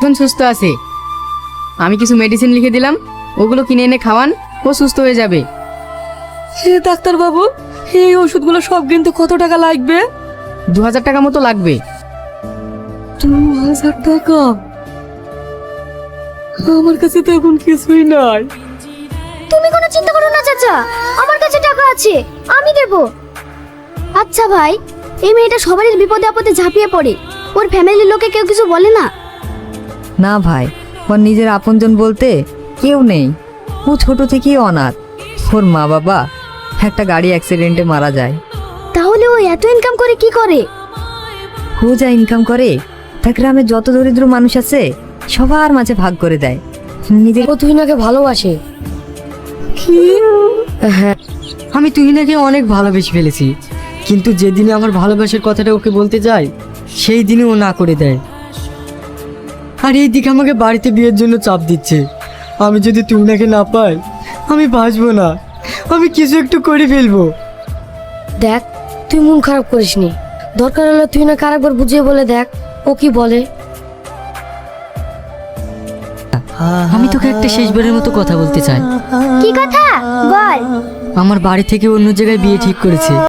এখন সুস্থ আছে। আমি কিছু মেডিসিন লিখে দিলাম, ওগুলো কিনে এনে খাওয়ান, ও সুস্থ হয়ে যাবে। হে ডাক্তার বাবু, এই ওষুধগুলো সব কিনতে কত টাকা লাগবে? 2000 টাকা মতো লাগবে। 2000 টাকা? আমার কাছে তো এখন কিছুই নাই। তুমি কোনো চিন্তা করো না চাচা, আমার কাছে টাকা আছে, আমি দেব। আচ্ছা ভাই, এই মেয়েটা সবারই বিপদে আপদে ঝাঁপিয়ে পড়ে, ওর ফ্যামিলির লোকে কেউ কিছু বলে না? না ভাই, ওর নিজের আপনজন বলতে কেউ নেই। ও ছোট থেকেই অনাথ। ওর মা বাবা একটা গাড়ি অ্যাক্সিডেন্টে মারা যায়। তাহলে ও এত ইনকাম করে কি করে? ও যা ইনকাম করে তা গ্রামের যত দরিদ্র মানুষ আছে সবার মাঝে ভাগ করে দেয়। নিজের ও তুহিনাকে ভালোবাসে। কি? হ্যাঁ, আমি তুহিনাকে অনেক ভালোবেসে ফেলেছি, কিন্তু যেদিনে আমার ভালোবাসার কথাটা ওকে বলতে যাই, সেই দিনে ও না করে দেয়। আর এই দিকে আমাকে বাড়িতে বিয়ের জন্য চাপ দিচ্ছে। আমি যদি তুহিনাকে না পাই, আমি বাঁচবো না। আমি কিছু একটু করে ফেলবো। দেখ তুই মন খারাপ করিসনি, দরকার হলে তুহিনাকে আরেকবার বুঝিয়ে বলে দেখ ও কি বলে। আমি তোকে একটা শেষবারের মতো কথা বলতে চাই। কি কথা বল? আমার বাড়ি থেকে অন্য জায়গায় বিয়ে ঠিক করেছে।